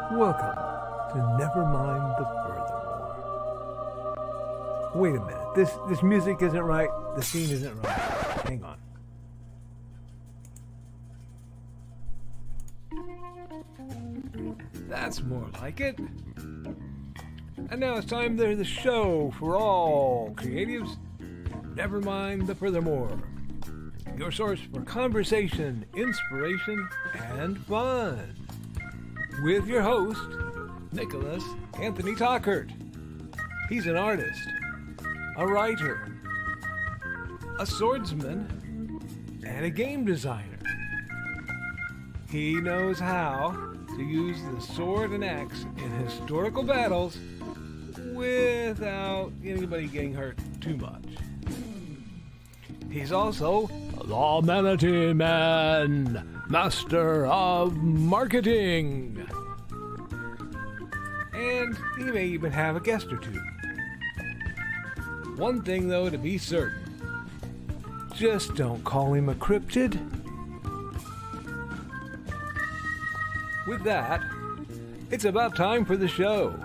Welcome to Nevermind the Furthermore. Wait a minute, this music isn't right, the scene isn't right. Hang on. That's more like it. And now it's time for the show for all creatives. Nevermind the Furthermore. Your source for conversation, inspiration, and fun. With your host, Nicholas Anthony Tockert. He's an artist, a writer, a swordsman, and a game designer. He knows how to use the sword and axe in historical battles without anybody getting hurt too much. He's also the Manatee Man, master of marketing. And he may even have a guest or two. One thing, though, to be certain. Just don't call him a cryptid. With that, it's about time for the show.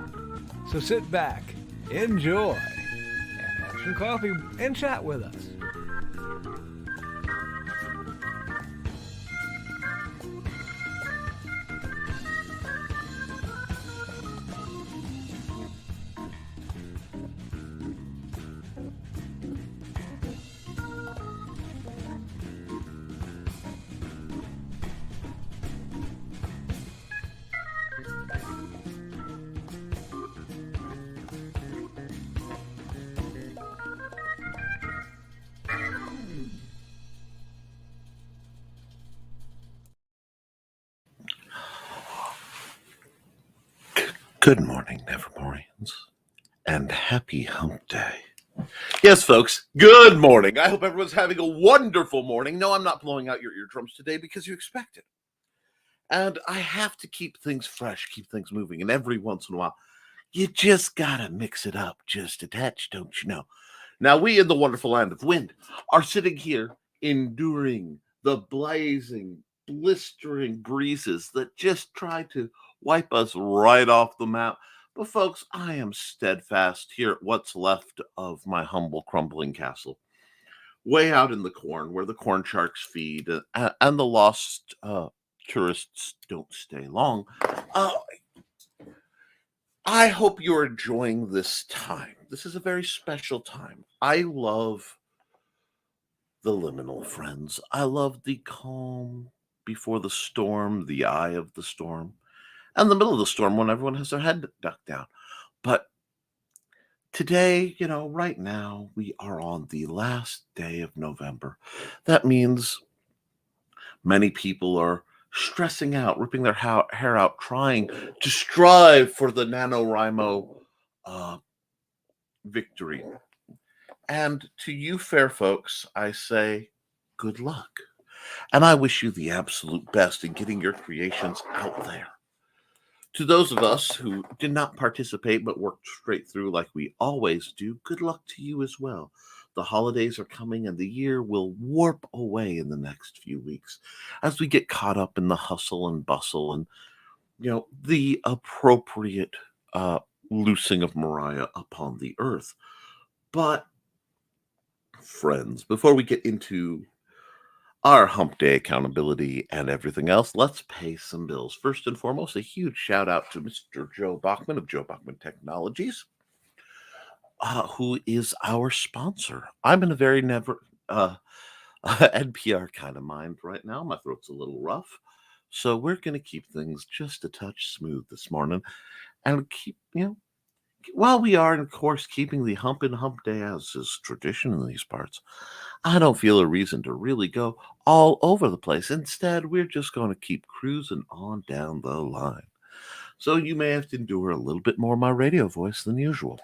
So sit back, enjoy, and have some coffee and chat with us. Good morning, Nevermorians, and happy hump day. Yes, folks, good morning. I hope everyone's having a wonderful morning. No, I'm not blowing out your eardrums today because you expect it. And I have to keep things fresh, keep things moving, and every once in a while, you just gotta mix it up just a touch, don't you know? Now, we in the wonderful land of wind are sitting here enduring the blazing, blistering breezes that just try to wipe us right off the map. But folks, I am steadfast here at what's left of my humble crumbling castle, way out in the corn where the corn sharks feed and the lost tourists don't stay long. I hope you're enjoying this time. This is a very special time. I love the liminal, friends. I love the calm before the storm, the eye of the storm, and the middle of the storm when everyone has their head ducked down. But today, right now, we are on the last day of November. That means many people are stressing out, ripping their hair out, trying to strive for the NaNoWriMo victory. And to you fair folks, I say good luck. And I wish you the absolute best in getting your creations out there. To those of us who did not participate but worked straight through like we always do, good luck to you as well. The holidays are coming and the year will warp away in the next few weeks as we get caught up in the hustle and bustle and, the appropriate loosing of Mariah upon the earth. But, friends, before we get into our hump day accountability and everything else, let's pay some bills. First and foremost, a huge shout out to Mr. Joe Bachman of Joe Bachman Technologies, who is our sponsor. I'm in a very NPR kind of mind right now. My throat's a little rough. So we're going to keep things just a touch smooth this morning and keep, while we are, of course, keeping the hump day as is tradition in these parts, I don't feel a reason to really go all over the place. Instead, we're just going to keep cruising on down the line. So you may have to endure a little bit more of my radio voice than usual.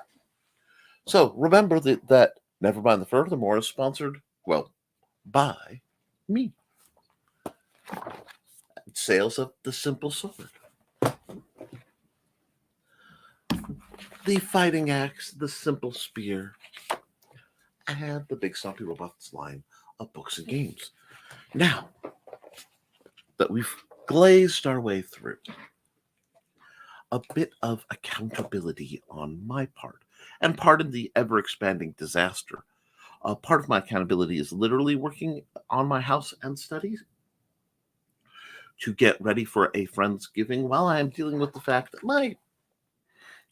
So remember that Nevermind the Furthermore is sponsored, by me. Sales of the Simple Sword, the Fighting Axe, the Simple Spear, and the Big Stompy Robots line of books and games. Now that we've glazed our way through, a bit of accountability on my part. And pardon the ever expanding disaster. Part of my accountability is literally working on my house and studies to get ready for a Friendsgiving while I am dealing with the fact that my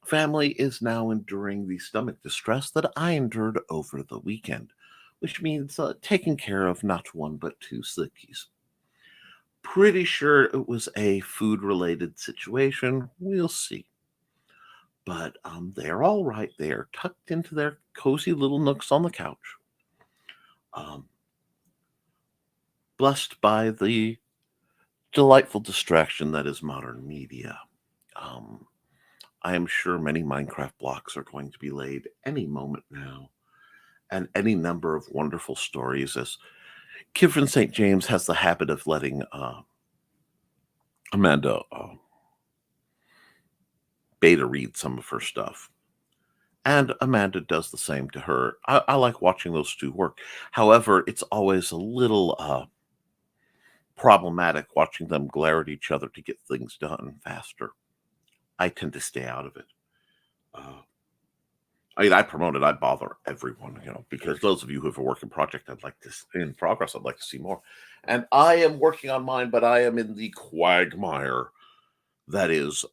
family is now enduring the stomach distress that I endured over the weekend, which means taking care of not one but two slickies. Pretty sure it was a food related situation. We'll see. But they're all right. They are tucked into their cozy little nooks on the couch, um, blessed by the delightful distraction that is modern media. Um, I am sure many Minecraft blocks are going to be laid any moment now, and any number of wonderful stories, as Kivrin St. James has the habit of letting Amanda beta read some of her stuff. And Amanda does the same to her. I like watching those two work. However, it's always a little problematic watching them glare at each other to get things done faster. I tend to stay out of it. I promote it. I bother everyone, because those of you who have a working project, I'd like to in progress. I'd like to see more. And I am working on mine, but I am in the quagmire that is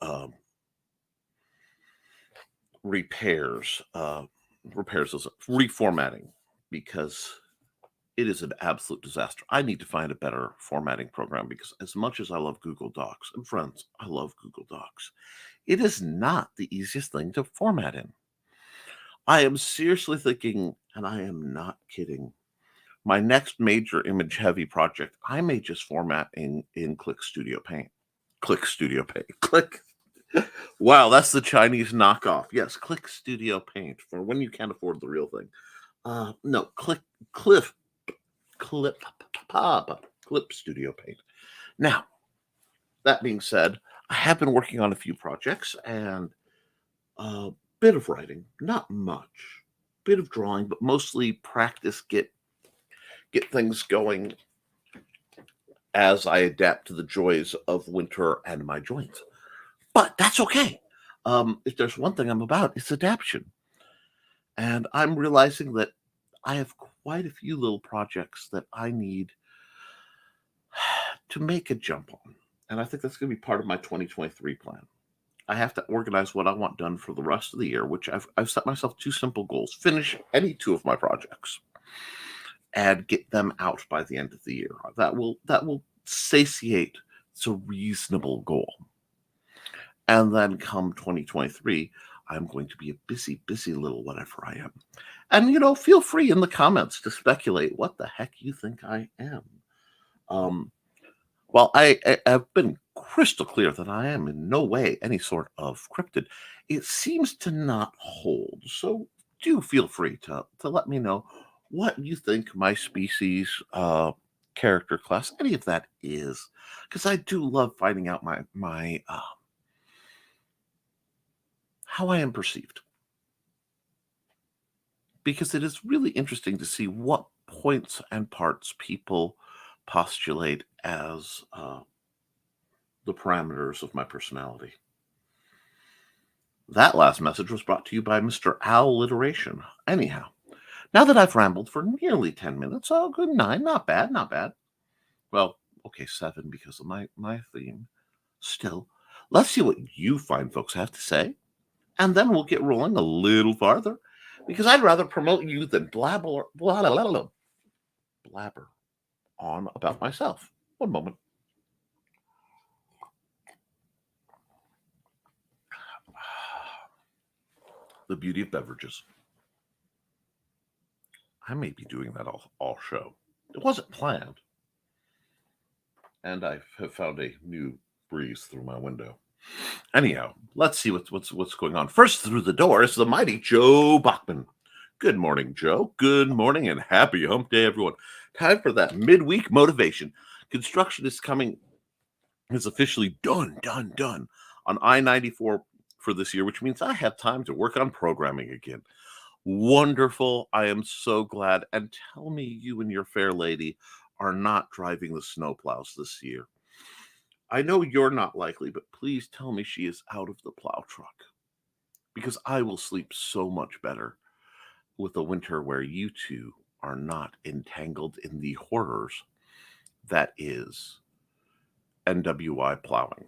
repairs is reformatting, because it is an absolute disaster. I need to find a better formatting program, because as much as I love Google Docs, and friends, I love Google Docs, it is not the easiest thing to format in. I am seriously thinking, and I am not kidding, my next major image heavy project, I may just format in Click Studio Paint. Click Studio Paint. Click. Wow, that's the Chinese knockoff. Yes, Click Studio Paint for when you can't afford the real thing. No, Clip Studio Paint. Now, that being said, I have been working on a few projects and a bit of writing, not much, bit of drawing, but mostly practice, get things going as I adapt to the joys of winter and my joints. But that's okay. If there's one thing I'm about, it's adaptation. And I'm realizing that I have quite a few little projects that I need to make a jump on. And I think that's going to be part of my 2023 plan. I have to organize what I want done for the rest of the year, which I've set myself two simple goals: finish any two of my projects and get them out by the end of the year. That will satiate. It's a reasonable goal. And then come 2023, I'm going to be a busy, busy little whatever I am. And feel free in the comments to speculate what the heck you think I am. Well, I have been crystal clear that I am in no way any sort of cryptid. It seems to not hold. So do feel free to let me know what you think my species, character class, any of that is. Because I do love finding out my how I am perceived. Because it is really interesting to see what points and parts people postulate as the parameters of my personality. That last message was brought to you by Mr. Alliteration. Anyhow, now that I've rambled for nearly 10 minutes, good 9, not bad, not bad. Well, okay, 7 because of my theme. Still, let's see what you fine folks have to say, and then we'll get rolling a little farther, because I'd rather promote you than blabber on about myself. One moment. The beauty of beverages. I may be doing that all show. It wasn't planned. And I have found a new breeze through my window. Anyhow, let's see what's going on. First through the door is the mighty Joe Bachman. Good morning, Joe. Good morning and happy hump day, everyone. Time for that midweek motivation. Construction is officially done on I-94 for this year, which means I have time to work on programming again. Wonderful. I am so glad. And tell me you and your fair lady are not driving the snowplows this year. I know you're not likely, but please tell me she is out of the plow truck. Because I will sleep so much better with a winter where you two are not entangled in the horrors that is NWI plowing.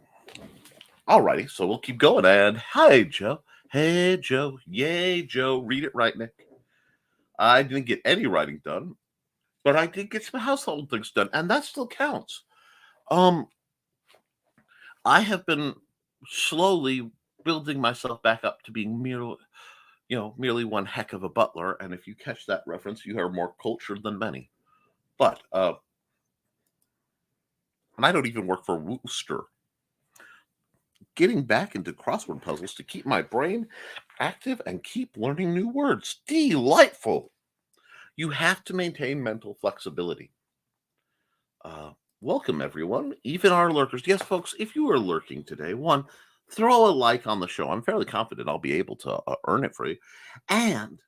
Alrighty, so we'll keep going. And hi, Joe. Hey, Joe. Yay, Joe. Read it right, Nick. I didn't get any writing done, but I did get some household things done, and that still counts. I have been slowly building myself back up to being merely one heck of a butler. And if you catch that reference, you are more cultured than many. But and I don't even work for Wooster. Getting back into crossword puzzles to keep my brain active and keep learning new words. Delightful. You have to maintain mental flexibility. Welcome, everyone, even our lurkers. Yes, folks, if you are lurking today, one, throw a like on the show. I'm fairly confident I'll be able to earn it for you. And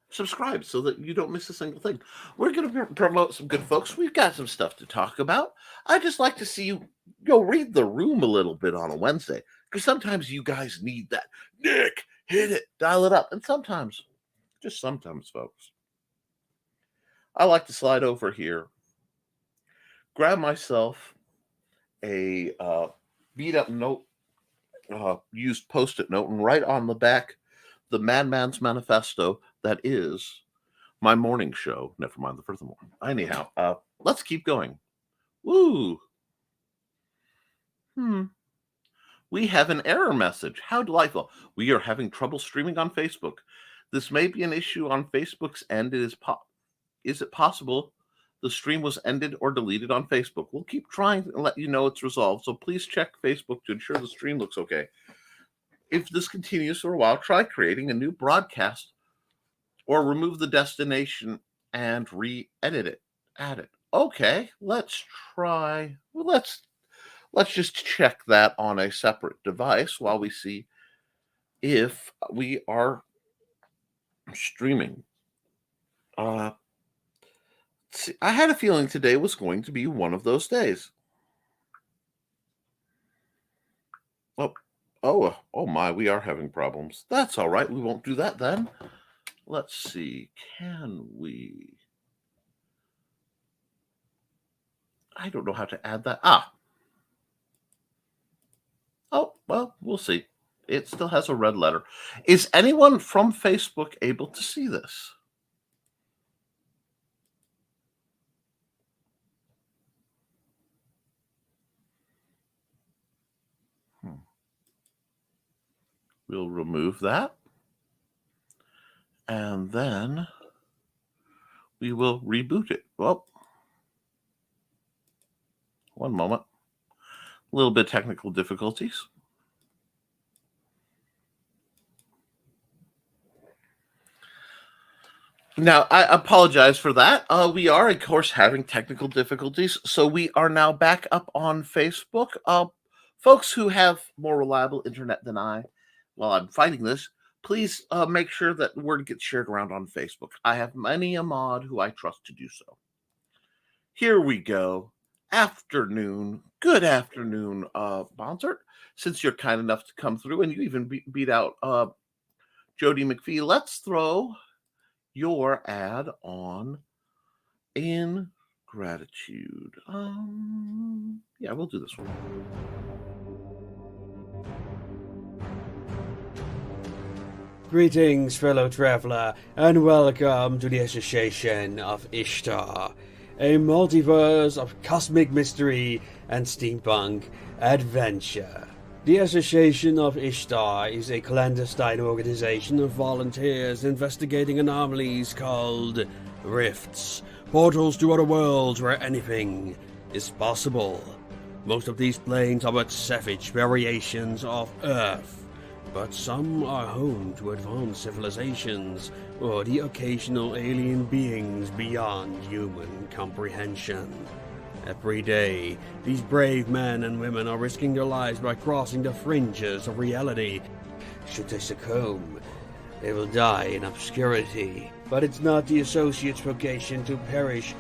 subscribe so that you don't miss a single thing. We're going to promote some good folks. We've got some stuff to talk about. I just like to see you read the room a little bit on a Wednesday, because sometimes you guys need that. Nick, hit it, dial it up. And sometimes, just sometimes, folks, I like to slide over here, grab myself a beat-up note, used Post-it note, and write on the back the Madman's Manifesto that is my morning show, Nevermind the Furthermore. Anyhow, let's keep going. Woo! We have an error message. How delightful. We are having trouble streaming on Facebook. This may be an issue on Facebook's end. Is it possible the stream was ended or deleted on Facebook? We'll keep trying and let you know it's resolved. So please check Facebook to ensure the stream looks okay. If this continues for a while, try creating a new broadcast or remove the destination and re-edit it. Add it. Okay, let's try. Well, let's just check that on a separate device while we see if we are streaming. See, I had a feeling today was going to be one of those days. Oh my, we are having problems. That's all right. We won't do that then. Let's see. Can we? I don't know how to add that. Oh, well, we'll see. It still has a red letter. Is anyone from Facebook able to see this? We'll remove that. And then we will reboot it. Well, one moment. A little bit of technical difficulties. Now, I apologize for that. We are, of course, having technical difficulties. So we are now back up on Facebook. Folks who have more reliable internet than I, while I'm fighting this, please make sure that word gets shared around on Facebook. I have many a mod who I trust to do so. Here we go. Afternoon. Good afternoon, Bonsert. Since you're kind enough to come through and you even beat out Jody McPhee, let's throw your ad on in gratitude. Yeah, we'll do this one. Greetings, fellow traveler, and welcome to the Association of Ishtar, a multiverse of cosmic mystery and steampunk adventure. The Association of Ishtar is a clandestine organization of volunteers investigating anomalies called rifts, portals to other worlds where anything is possible. Most of these planes are but savage variations of Earth, but some are home to advanced civilizations or the occasional alien beings beyond human comprehension. Every day, these brave men and women are risking their lives by crossing the fringes of reality. Should they succumb, they will die in obscurity. But it's not the Associate's vocation to perish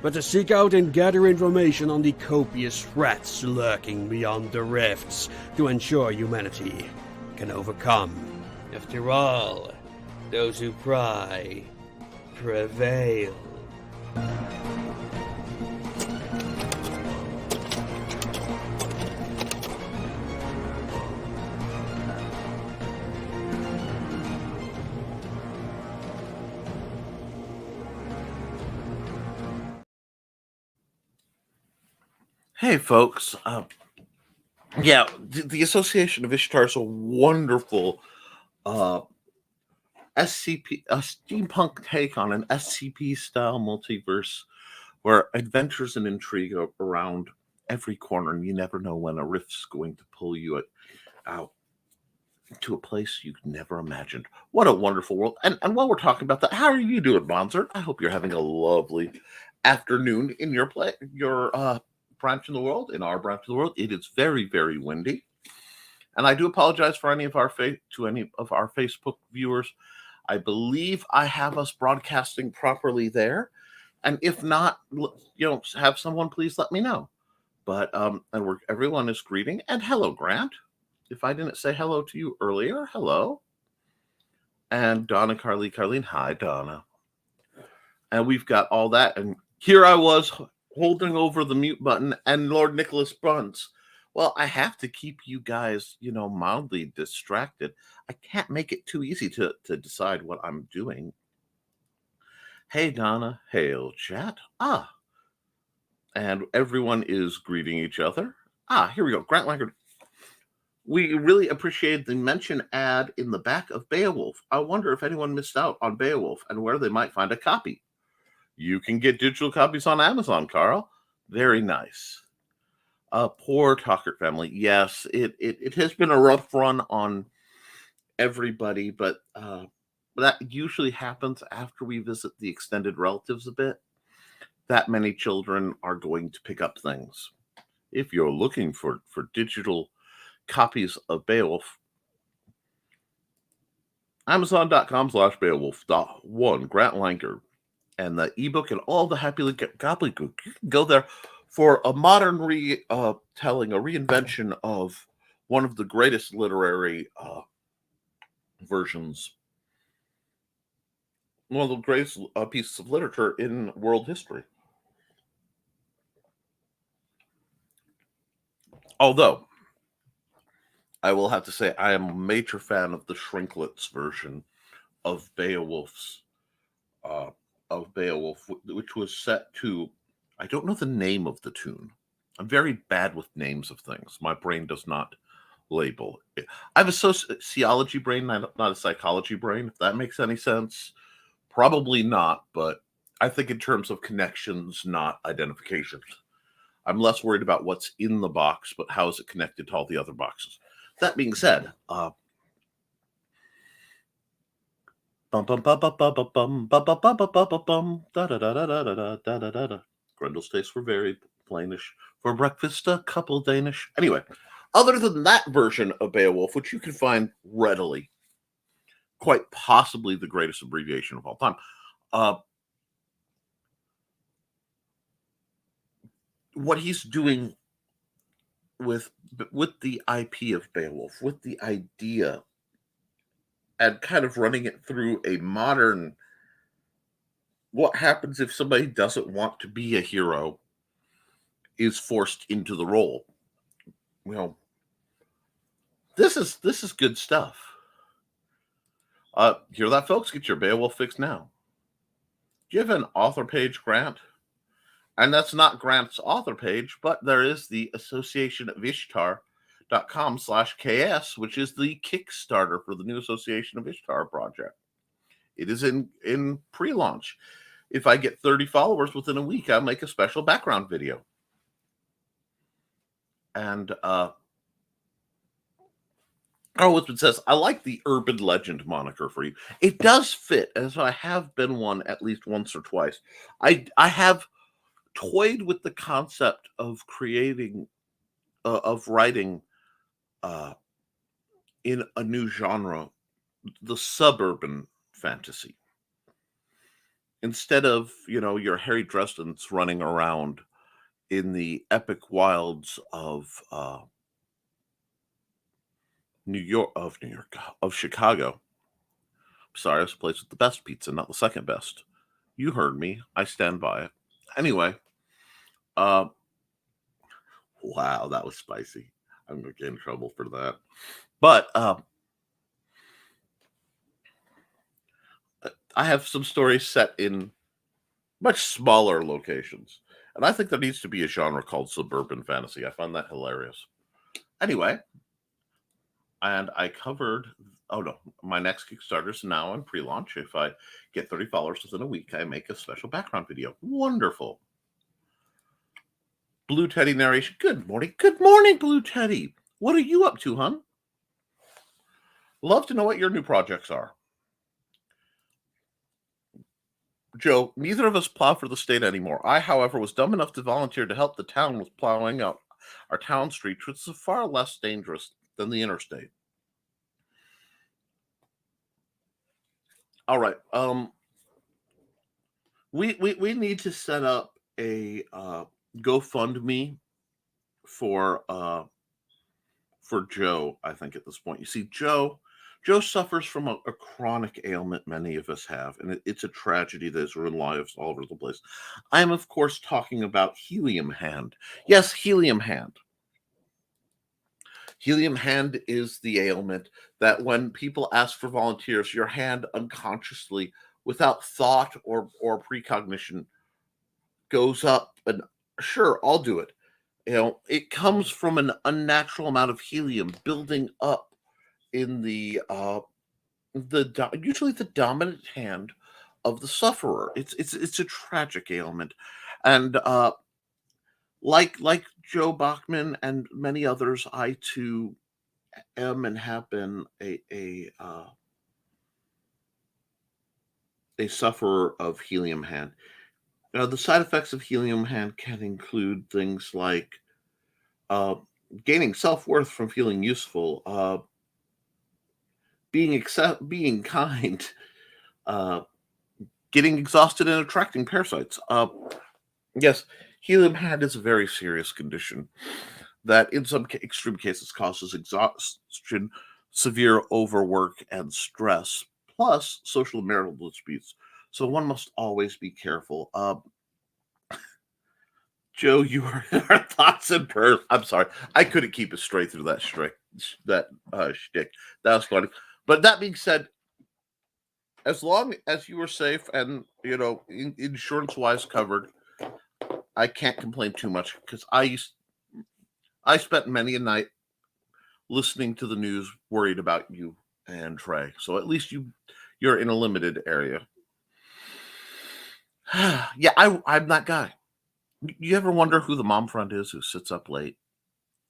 but to seek out and gather information on the copious threats lurking beyond the rifts to ensure humanity can overcome. After all, those who pry prevail. Hey, folks. Yeah, the Association of Ishtar is a wonderful SCP, a steampunk take on an SCP style multiverse where adventures and intrigue are around every corner, and you never know when a rift's going to pull you out to a place you never imagined. What a wonderful world. And while we're talking about that, how are you doing, Bonzer? I hope you're having a lovely afternoon in your branch in the world. In our branch of the world, it is very, very windy. And I do apologize for any of our Facebook viewers. I believe I have us broadcasting properly there. And if not, have someone please let me know. But everyone is greeting. And hello, Grant. If I didn't say hello to you earlier, hello. And Donna, Carlene, hi, Donna. And we've got all that. And here I was holding over the mute button, and Lord Nicholas Bruns. Well, I have to keep you guys, mildly distracted. I can't make it too easy to decide what I'm doing. Hey, Donna. Hail, chat. And everyone is greeting each other. Here we go. Grant Langer. We really appreciate the mention ad in the back of Beowulf. I wonder if anyone missed out on Beowulf and where they might find a copy. You can get digital copies on Amazon, Carl. Very nice. Poor Tockert family. Yes, it has been a rough run on everybody, but that usually happens after we visit the extended relatives a bit. That many children are going to pick up things. If you're looking for digital copies of Beowulf, Amazon.com/Beowulf.1, Grant Langer, and the ebook and all the happy gobbledygook. You can go there for a modern retelling, a reinvention of one of the greatest literary versions, one of the greatest pieces of literature in world history. Although, I will have to say I am a major fan of the Shrinklets version of Beowulf, which was set to, I don't know the name of the tune. I'm very bad with names of things. My brain does not label. I have a sociology brain, not a psychology brain, if that makes any sense. Probably not, but I think in terms of connections, not identifications. I'm less worried about what's in the box, but how is it connected to all the other boxes. That being said, Grendel's tastes were very plainish. For breakfast, a couple Danish. Anyway, other than that version of Beowulf, which you can find readily, quite possibly the greatest abbreviation of all time, what he's doing with the IP of Beowulf, with the idea, and kind of running it through a modern, what happens if somebody doesn't want to be a hero, is forced into the role. This is good stuff. Hear that, folks? Get your Beowulf fix now. Do you have an author page, Grant? And that's not Grant's author page, but there is the Association of Ishtar.com/KS, which is the Kickstarter for the new Association of Ishtar project. It is in pre-launch. If I get 30 followers within a week, I'll make a special background video. And Carl Whitman says, I like the urban legend moniker for you. It does fit, as I have been one at least once or twice. I have toyed with the concept of creating, of writing in a new genre, the suburban fantasy. instead of, your Harry Dresden's running around in the epic wilds of New York, of Chicago. Sorry, it's a place with the best pizza, not the second best. You heard me. I stand by it. Anyway, wow, that was spicy. I'm going to get in trouble for that. But I have some stories set in much smaller locations. And I think there needs to be a genre called suburban fantasy. I find that hilarious. Anyway, and I covered, my next Kickstarter is now on pre-launch. If I get 30 followers within a week, I make a special background video. Wonderful. Blue Teddy narration. Good morning. Good morning, Blue Teddy. What are you up to, hon? Love to know what your new projects are. Joe, neither of us plow for the state anymore. I, however, was dumb enough to volunteer to help the town with plowing out our town streets, which is far less dangerous than the interstate. All right. We need to set up a GoFundMe for Joe. I think at this point, you see, Joe suffers from a chronic ailment many of us have, and it's a tragedy that has ruined lives all over the place. I am, of course, talking about helium hand. Yes, helium hand. Helium hand is the ailment that when people ask for volunteers, your hand unconsciously, without thought or precognition, goes up and sure, I'll do it. It comes from an unnatural amount of helium building up in usually the dominant hand of the sufferer. It's a tragic ailment, and like Joe Bachman and many others, I too am and have been a sufferer of helium hand. Now, the side effects of helium hand can include things like gaining self-worth from feeling useful, being kind, getting exhausted and attracting parasites. Yes, helium hand is a very serious condition that in some extreme cases causes exhaustion, severe overwork, and stress, plus social and marital disputes. So one must always be careful. Joe, our thoughts and prayers. I'm sorry, I couldn't keep it straight through that shtick. That was funny. But that being said, as long as you were safe and insurance-wise covered, I can't complain too much because I spent many a night listening to the news, worried about you and Trey. So at least you're in a limited area. Yeah, I'm that guy. You ever wonder who the mom friend is who sits up late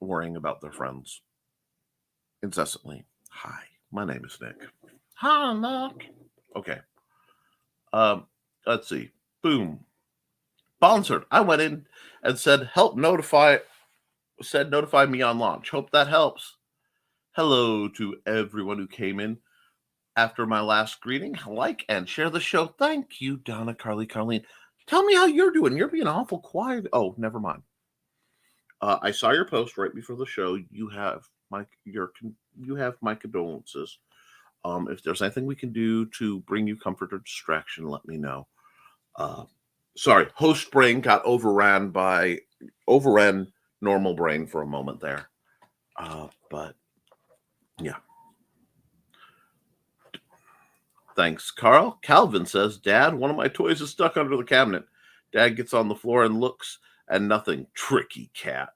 worrying about their friends incessantly? Hi, my name is Nick. Hi, Nick. Okay. Let's see. Boom. Sponsored. I went in and said, notify me on launch. Hope that helps. Hello to everyone who came in after my last greeting. Like and share the show. Thank you, Donna, Carly, Carlene. Tell me how you're doing. You're being awful quiet. Oh, never mind. I saw your post right before the show. You have my condolences. If there's anything we can do to bring you comfort or distraction, let me know. Sorry, host brain got overran normal brain for a moment there. But yeah. Thanks, Carl. Calvin says, Dad, one of my toys is stuck under the cabinet. Dad gets on the floor and looks, and nothing. Tricky cat.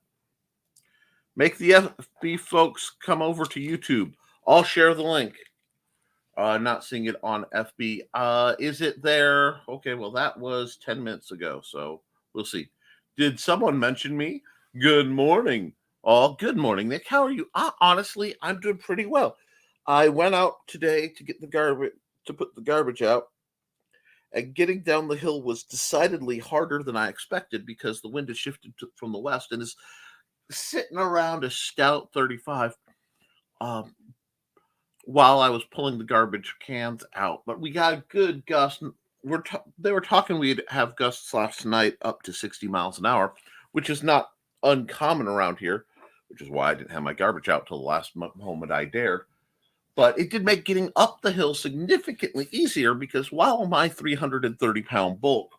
Make the FB folks come over to YouTube. I'll share the link. Not seeing it on FB. Is it there? Okay, well, that was 10 minutes ago, so we'll see. Did someone mention me? Good morning. Oh, good morning, Nick. How are you? Honestly, I'm doing pretty well. I went out today to get to put the garbage out, and getting down the hill was decidedly harder than I expected because the wind has shifted from the west and is sitting around a stout 35 while I was pulling the garbage cans out. But we got a good gust they were talking we'd have gusts last night up to 60 miles an hour, which is not uncommon around here, which is why I didn't have my garbage out till the last moment I dared. But it did make getting up the hill significantly easier because while my 330-pound bulk,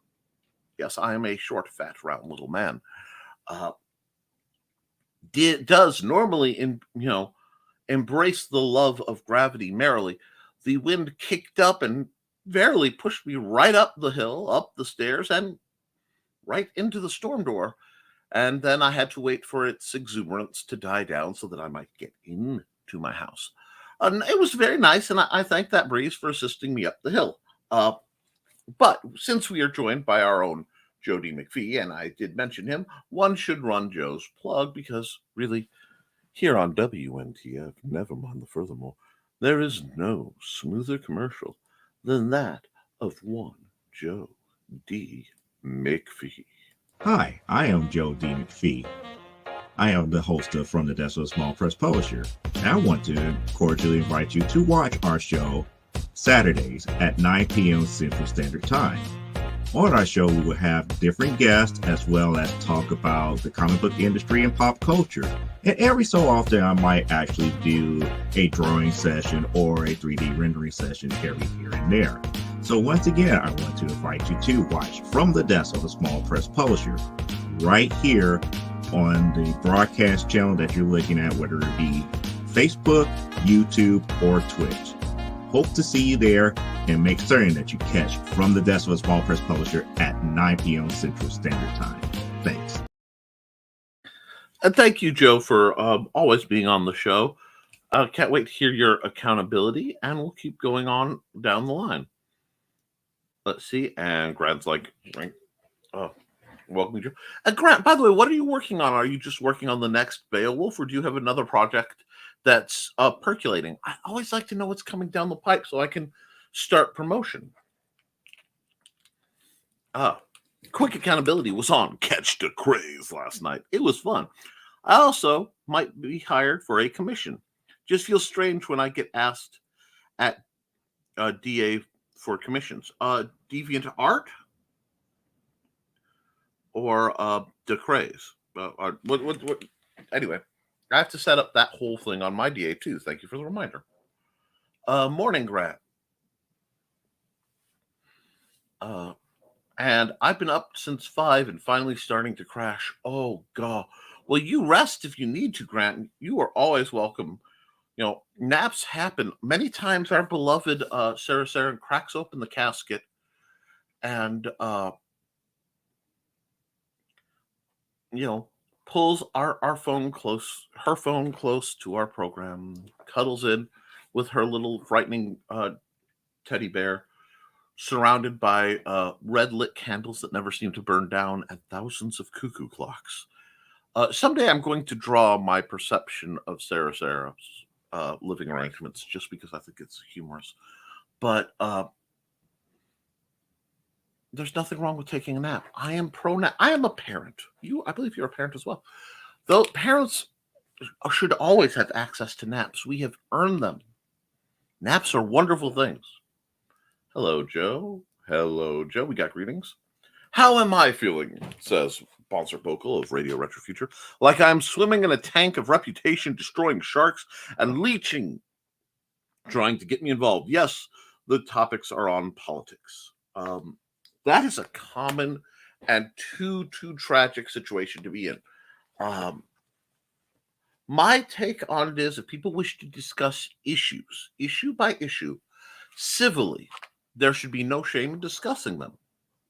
yes, I am a short, fat, round little man, does normally, embrace the love of gravity merrily, the wind kicked up and verily pushed me right up the hill, up the stairs, and right into the storm door. And then I had to wait for its exuberance to die down so that I might get into my house. And it was very nice, and I thank that breeze for assisting me up the hill. But since we are joined by our own Joe D. McPhee, and I did mention him, one should run Joe's plug because really, here on WNTF, Nevermind the Furthermore, there is no smoother commercial than that of one Joe D. McPhee. Hi, I am Joe D. McPhee. I am the host of From the Desk of a Small Press Publisher, and I want to cordially invite you to watch our show Saturdays at 9 p.m. Central Standard Time. On our show, we will have different guests as well as talk about the comic book industry and pop culture. And every so often, I might actually do a drawing session or a 3D rendering session every here and there. So once again, I want to invite you to watch From the Desk of a Small Press Publisher right here on the broadcast channel that you're looking at, whether it be Facebook, YouTube, or Twitch. Hope to see you there, and make certain that you catch From the Desk of a Small Press Publisher at 9 p.m. Central Standard Time. Thanks. And thank you, Joe, for always being on the show. Can't wait to hear your accountability, and we'll keep going on down the line. Let's see. And Grant's like, welcome, Joe. Grant, by the way, what are you working on? Are you just working on the next Beowulf, or do you have another project that's percolating? I always like to know what's coming down the pipe so I can start promotion. Quick accountability was on Catch the Craze last night. It was fun. I also might be hired for a commission. Just feels strange when I get asked at DA for commissions. Deviant Art or the Craze? What? Anyway, I have to set up that whole thing on my DA too. Thank you for the reminder. Morning, Grant. And I've been up since 5 and finally starting to crash. Oh, God. Well, you rest if you need to, Grant. You are always welcome. Naps happen. Many times our beloved Sarah cracks open the casket and, pulls her phone close to our program, cuddles in with her little frightening teddy bear, surrounded by red lit candles that never seem to burn down and thousands of cuckoo clocks. Someday I'm going to draw my perception of Sarah's living arrangements just because I think it's humorous. But there's nothing wrong with taking a nap. I am pro-nap. I am a parent. I believe you're a parent as well. Though parents should always have access to naps. We have earned them. Naps are wonderful things. Hello, Joe. Hello, Joe. We got greetings. How am I feeling? Says Bonser Bokel of Radio Retro Future. Like I'm swimming in a tank of reputation, destroying sharks and leeching, trying to get me involved. Yes, the topics are on politics. That is a common and too tragic situation to be in. My take on it is if people wish to discuss issues, issue by issue, civilly, there should be no shame in discussing them.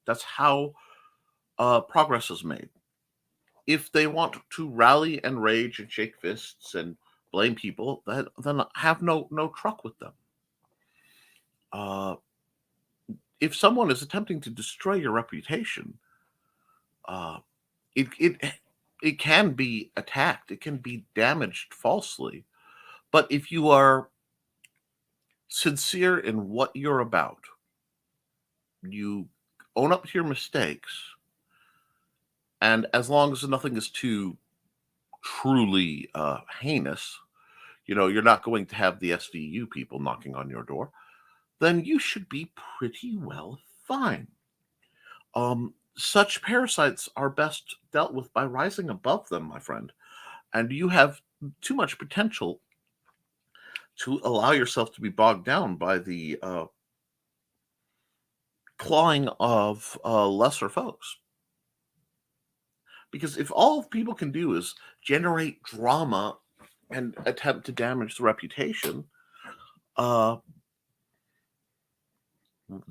That's how progress is made. If they want to rally and rage and shake fists and blame people, then have no truck with them. If someone is attempting to destroy your reputation, it can be attacked. It can be damaged falsely. But if you are sincere in what you're about, you own up to your mistakes, and as long as nothing is too truly heinous, you're not going to have the SVU people knocking on your door, then you should be pretty well fine. Such parasites are best dealt with by rising above them, my friend. And you have too much potential to allow yourself to be bogged down by the clawing of lesser folks. Because if all people can do is generate drama and attempt to damage the reputation,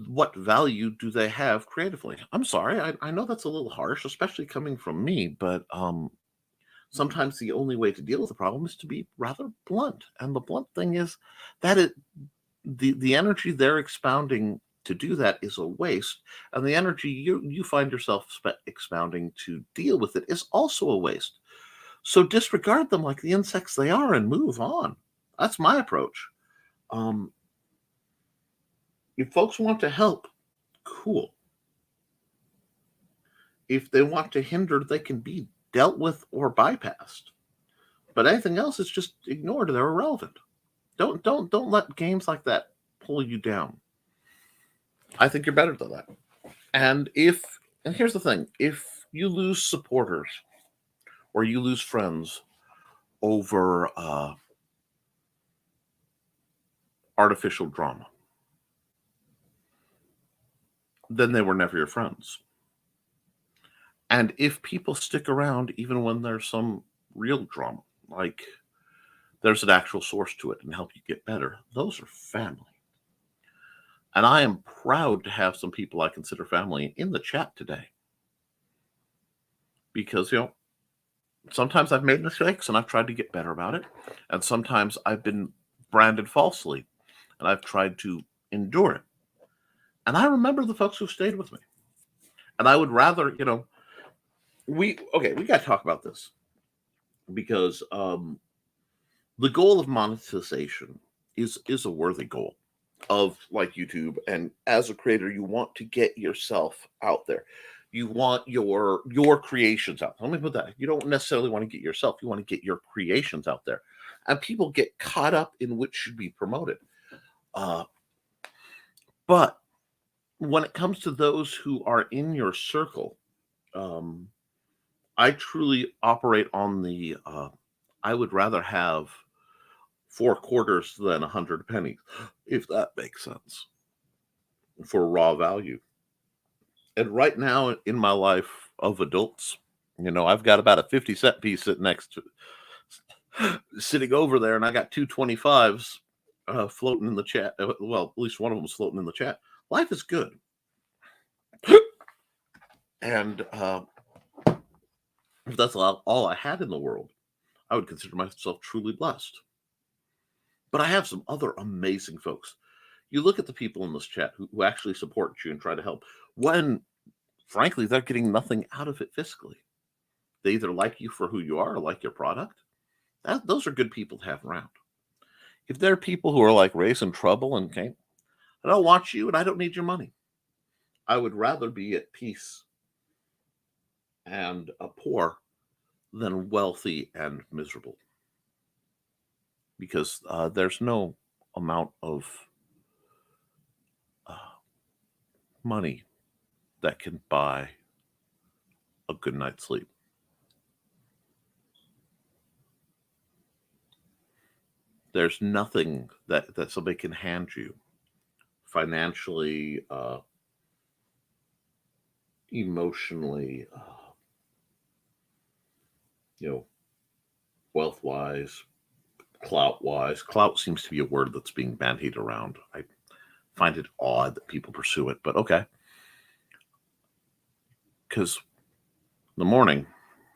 what value do they have creatively? I'm sorry, I know that's a little harsh, especially coming from me, but sometimes the only way to deal with the problem is to be rather blunt. And the blunt thing is that the energy they're expounding to do that is a waste, and the energy you find yourself expounding to deal with it is also a waste. So disregard them like the insects they are and move on. That's my approach. If folks want to help, cool. If they want to hinder, they can be dealt with or bypassed. But anything else is just ignored. They're irrelevant. Don't let games like that pull you down. I think you're better than that. And here's the thing, if you lose supporters or you lose friends over artificial drama, then they were never your friends. And if people stick around even when there's some real drama, like there's an actual source to it and help you get better, those are family. And I am proud to have some people I consider family in the chat today. Because, sometimes I've made mistakes and I've tried to get better about it. And sometimes I've been branded falsely and I've tried to endure it. And I remember the folks who stayed with me. And I would rather, we got to talk about this. Because the goal of monetization is a worthy goal of like YouTube. And as a creator, you want to get yourself out there. You want your creations out. Let me put that. You don't necessarily want to get yourself. You want to get your creations out there. And people get caught up in which should be promoted. But when it comes to those who are in your circle, I truly operate on the I would rather have 4 quarters than 100 pennies, if that makes sense, for raw value. And right now in my life of adults, I've got about a 50-cent piece sitting over there, and I got 2 25s floating in the chat. Well, at least one of them was floating in the chat. Life is good. And if that's all I had in the world, I would consider myself truly blessed. But I have some other amazing folks. You look at the people in this chat who actually support you and try to help when, frankly, they're getting nothing out of it fiscally. They either like you for who you are or like your product. Those are good people to have around. If there are people who are like raising trouble and I don't want you and I don't need your money, I would rather be at peace and poor than wealthy and miserable. Because there's no amount of money that can buy a good night's sleep. There's nothing that somebody can hand you financially, emotionally, wealth-wise, clout-wise. Clout seems to be a word that's being bandied around. I find it odd that people pursue it, but okay. Because in the morning,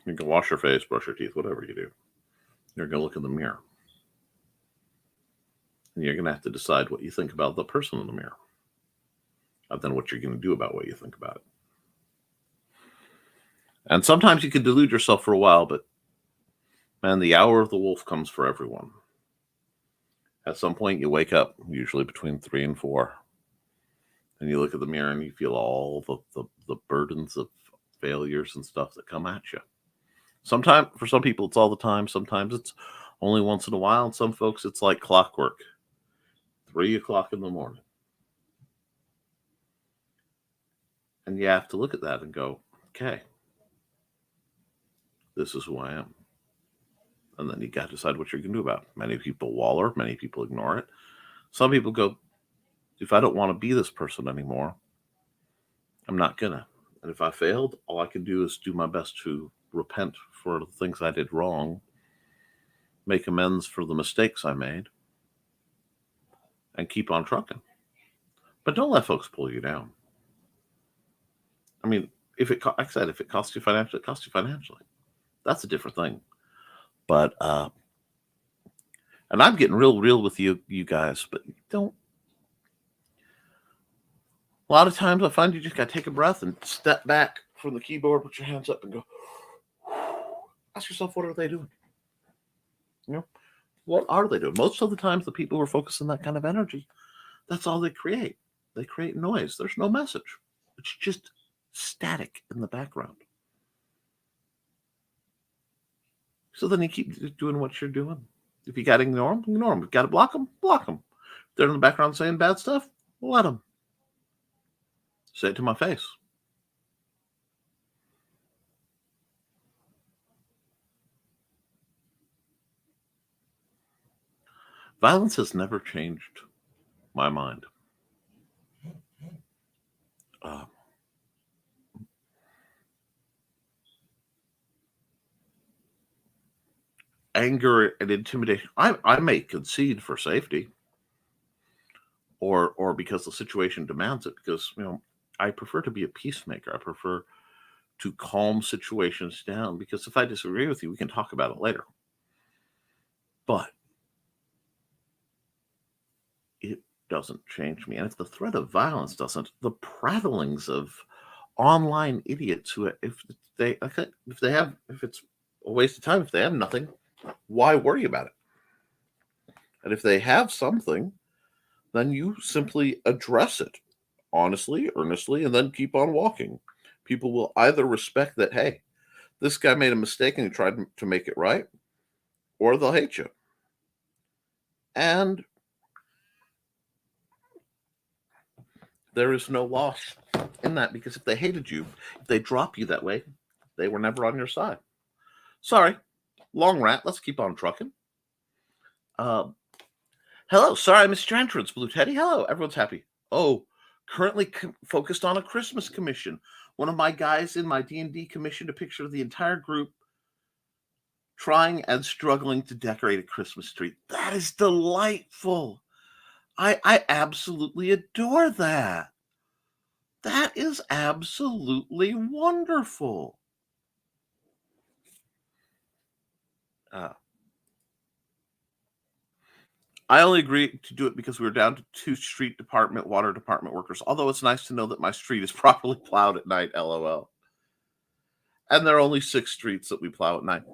you can wash your face, brush your teeth, whatever you do. You're going to look in the mirror. And you're going to have to decide what you think about the person in the mirror. And then what you're going to do about what you think about it. And sometimes you can delude yourself for a while, but man, the hour of the wolf comes for everyone. At some point, you wake up, usually between 3 and 4, and you look at the mirror and you feel all the burdens of failures and stuff that come at you. Sometimes, for some people, it's all the time. Sometimes it's only once in a while. And some folks, it's like clockwork. 3 o'clock in the morning. And you have to look at that and go, okay, this is who I am. And then you got to decide what you're going to do about it. Many people waller, many people ignore it. Some people go, if I don't want to be this person anymore, I'm not gonna. And if I failed, all I can do is do my best to repent for the things I did wrong, make amends for the mistakes I made, and keep on trucking. But don't let folks pull you down. I mean, like I said, if it costs you financially, it costs you financially. That's a different thing. But and I'm getting real with you guys, but don't. A lot of times I find you just got to take a breath and step back from the keyboard, put your hands up and go, ask yourself, what are they doing? You know, what are they doing? Most of the times the people who are focused on that kind of energy, that's all they create. They create noise. There's no message. It's just static in the background. So then you keep doing what you're doing. If you got to ignore them, ignore them. If you got to block them, block them. If they're in the background saying bad stuff, let them. Say it to my face. Violence has never changed my mind. Anger and intimidation. I may concede for safety, or because the situation demands it. Because I prefer to be a peacemaker. I prefer to calm situations down. Because if I disagree with you, we can talk about it later. But it doesn't change me. And if the threat of violence doesn't, the prattlings of online idiots who, if it's a waste of time, if they have nothing, why worry about it? And if they have something, then you simply address it honestly, earnestly, and then keep on walking. People will either respect that, hey, this guy made a mistake and he tried to make it right, or they'll hate you. And there is no loss in that, because if they hated you, if they drop you that way, they were never on your side. Sorry, long rant. Let's keep on trucking. Hello, sorry I missed your entrance, Blue Teddy. Hello, everyone's happy. Oh, currently focused on a Christmas commission. One of my guys in my D&D commissioned a picture of the entire group trying and struggling to decorate a Christmas tree. That is delightful. I absolutely adore that. That is absolutely wonderful. I only agreed to do it because we were down to 2 street department, water department workers. Although it's nice to know that my street is properly plowed at night, LOL. And there are only 6 streets that we plow at night.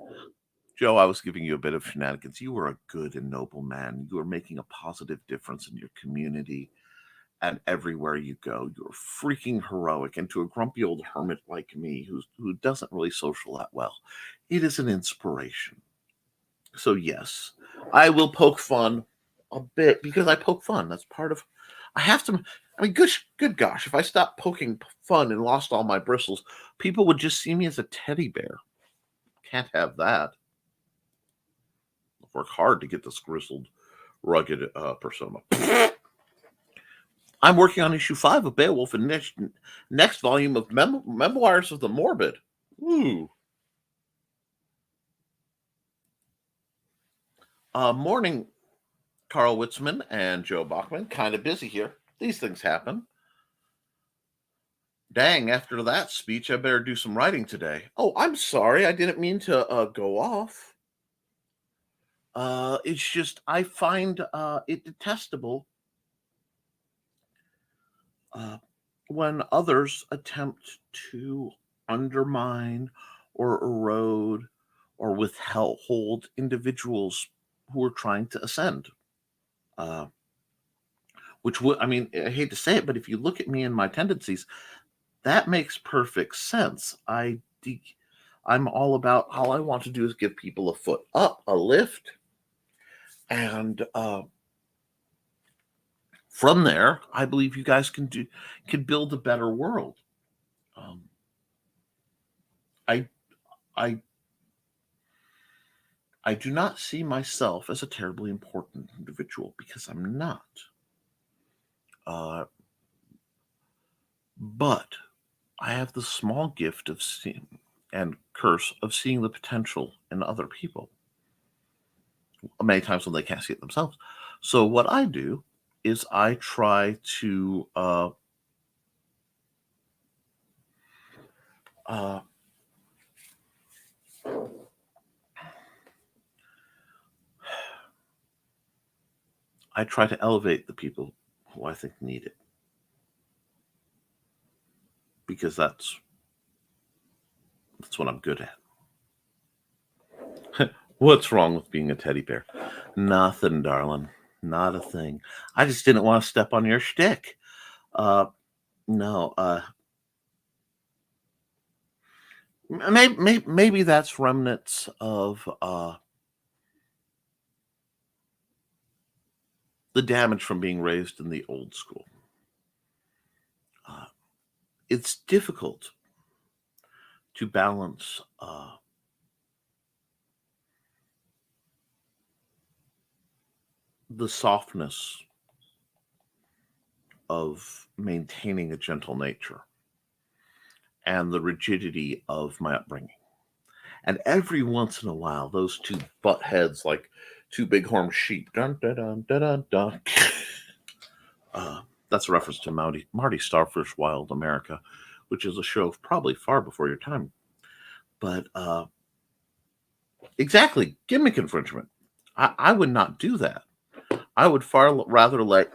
Joe, I was giving you a bit of shenanigans. You were a good and noble man. You are making a positive difference in your community and everywhere you go. You're freaking heroic. And to a grumpy old hermit like me who doesn't really social that well, it is an inspiration. So yes, I will poke fun a bit because I poke fun. That's part of. I have to. I mean, good gosh, if I stopped poking fun and lost all my bristles, people would just see me as a teddy bear. Can't have that. Work hard to get this grizzled, rugged persona. I'm working on issue 5 of Beowulf and next volume of Memoirs of the Morbid. Ooh. Morning, Carl Witzman and Joe Bachman. Kind of busy here. These things happen. Dang, after that speech, I better do some writing today. Oh, I'm sorry. I didn't mean to go off. It's just I find it detestable when others attempt to undermine or erode or withhold individuals who are trying to ascend. Which would, I mean, I hate to say it, but if you look at me and my tendencies, that makes perfect sense. I'm all about, all I want to do is give people a foot up, a lift, and from there, I believe you guys can build a better world. I I I do not see myself as a terribly important individual because I'm not. But I have the small gift of seeing and curse of seeing the potential in other people. Many times when they can't see it themselves. So what I do is I try to I try to elevate the people who I think need it. Because that's what I'm good at. What's wrong with being a teddy bear? Nothing, darling. Not a thing. I just didn't want to step on your shtick. No. Maybe that's remnants of the damage from being raised in the old school. It's difficult to balance the softness of maintaining a gentle nature and the rigidity of my upbringing. And every once in a while, those two butt heads like two bighorn sheep. Dun, dun, dun, dun, dun, dun. That's a reference to Marty Starfish Wild America, which is a show probably far before your time. But exactly, gimmick infringement. I would not do that. I would far rather let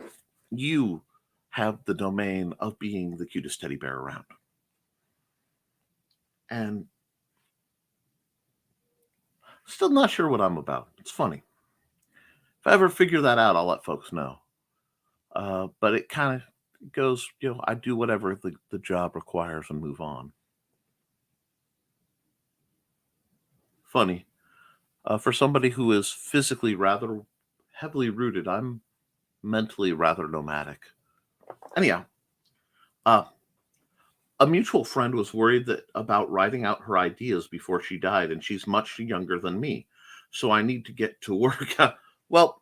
you have the domain of being the cutest teddy bear around. And still not sure what I'm about. It's funny. If I ever figure that out, I'll let folks know. But it kind of goes, I do whatever the job requires and move on. Funny. For somebody who is physically rather heavily rooted, I'm mentally rather nomadic. Anyhow, a mutual friend was worried about writing out her ideas before she died, and she's much younger than me, so I need to get to work. Well,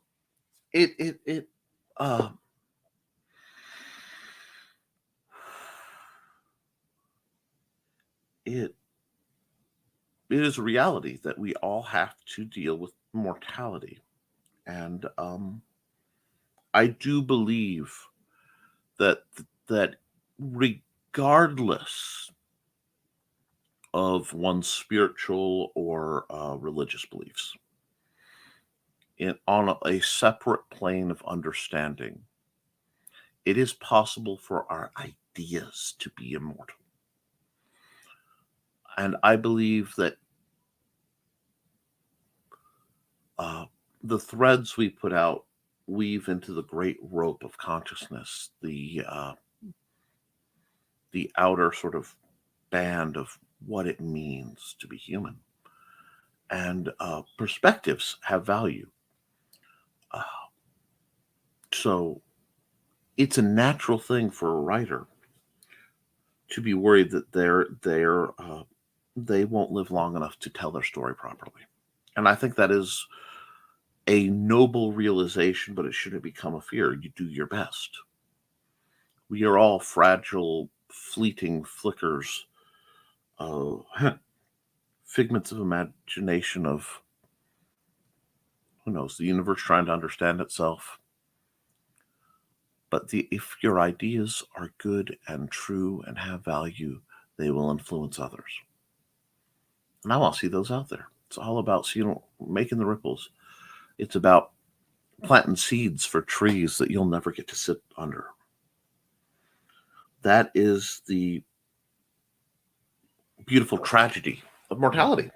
it is a reality that we all have to deal with mortality, and I do believe that regardless of one's spiritual or religious beliefs, on a separate plane of understanding, it is possible for our ideas to be immortal. And I believe that the threads we put out weave into the great rope of consciousness, the outer sort of band of what it means to be human. And perspectives have value. So it's a natural thing for a writer to be worried that they won't live long enough to tell their story properly. And I think that is a noble realization, but it shouldn't become a fear. You do your best. We are all fragile, fleeting flickers, figments of imagination of, who knows, the universe trying to understand itself. But if your ideas are good and true and have value, they will influence others. And I want to see those out there. It's all about making the ripples. It's about planting seeds for trees that you'll never get to sit under. That is the beautiful tragedy of mortality.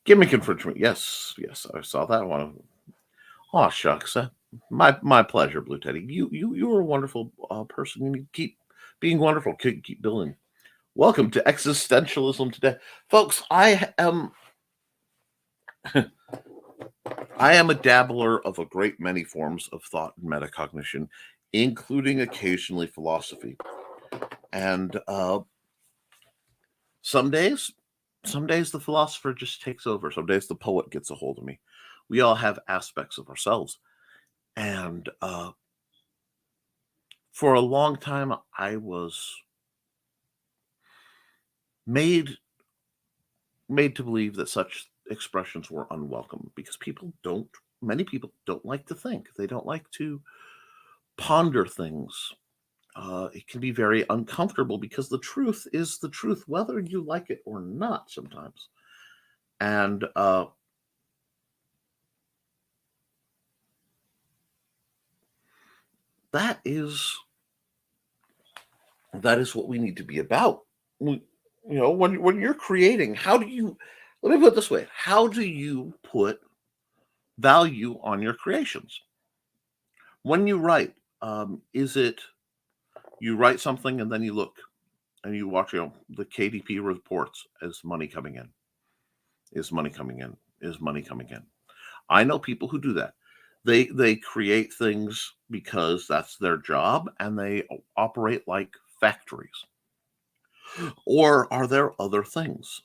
Gimmick infringement. Yes, I saw that one. Oh, shucks. My pleasure, Blue Teddy. You are a wonderful person. You keep being wonderful. Keep building. Welcome to Existentialism Today. Folks, I am a dabbler of a great many forms of thought and metacognition including occasionally philosophy. And some days the philosopher just takes over. Some days the poet gets a hold of me. We all have aspects of ourselves. And for a long time, I was made to believe that such expressions were unwelcome because many people don't like to think. They don't like to ponder things. It can be very uncomfortable because the truth is the truth, whether you like it or not sometimes. And that is what we need to be about. When you're creating, let me put it this way, how do you put value on your creations? When you write, is it you write something and then you look and you watch, the KDP reports, is money coming in? Is money coming in? Is money coming in? I know people who do that. They create things because that's their job and they operate like factories. Or are there other things?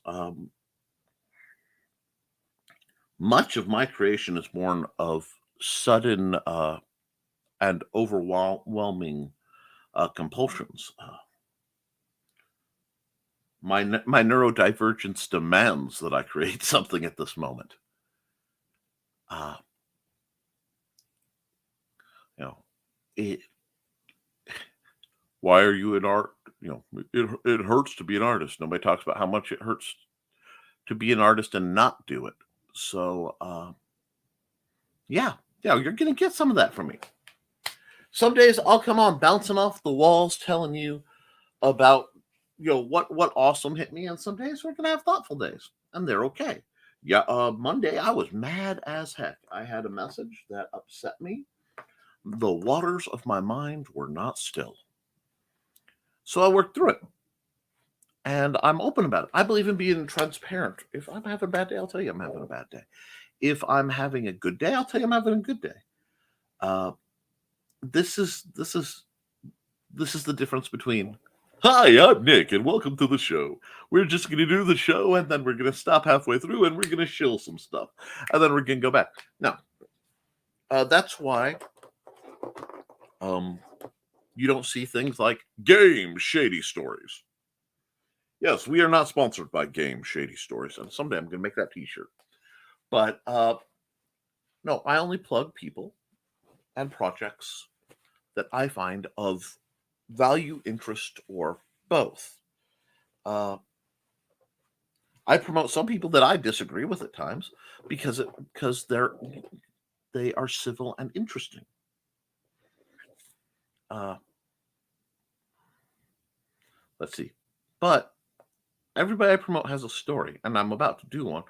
Much of my creation is born of sudden and overwhelming compulsions. My neurodivergence demands that I create something at this moment. Why are you in art? It hurts to be an artist. Nobody talks about how much it hurts to be an artist and not do it. So, yeah, you're going to get some of that from me. Some days I'll come on bouncing off the walls, telling you about, what awesome hit me. And some days we're going to have thoughtful days, and they're okay. Yeah, Monday I was mad as heck. I had a message that upset me. The waters of my mind were not still. So I worked through it. And I'm open about it. I believe in being transparent. If I'm having a bad day, I'll tell you I'm having a bad day. If I'm having a good day, I'll tell you I'm having a good day. This is the difference between, hi, I'm Nick, and welcome to the show. We're just going to do the show, and then we're going to stop halfway through, and we're going to shill some stuff, and then we're going to go back. Now, that's why you don't see things like Game Shady Stories. Yes, we are not sponsored by Game Shady Stories, and someday I'm going to make that t-shirt. But no, I only plug people and projects that I find of value, interest, or both. I promote some people that I disagree with at times because they are civil and interesting. Let's see. But everybody I promote has a story, and I'm about to do one.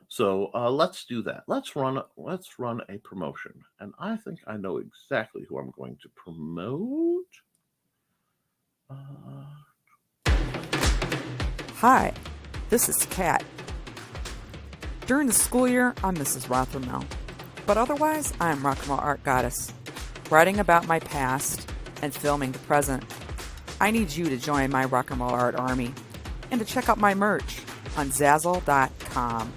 So let's do that. Let's run a promotion, and I think I know exactly who I'm going to promote. Hi, this is Kat. During the school year, I'm Mrs. Rothermel, but otherwise, I am Rock and Roll Art Goddess, writing about my past and filming the present. I need you to join my Rock and Roll Art army and to check out my merch on Zazzle.com.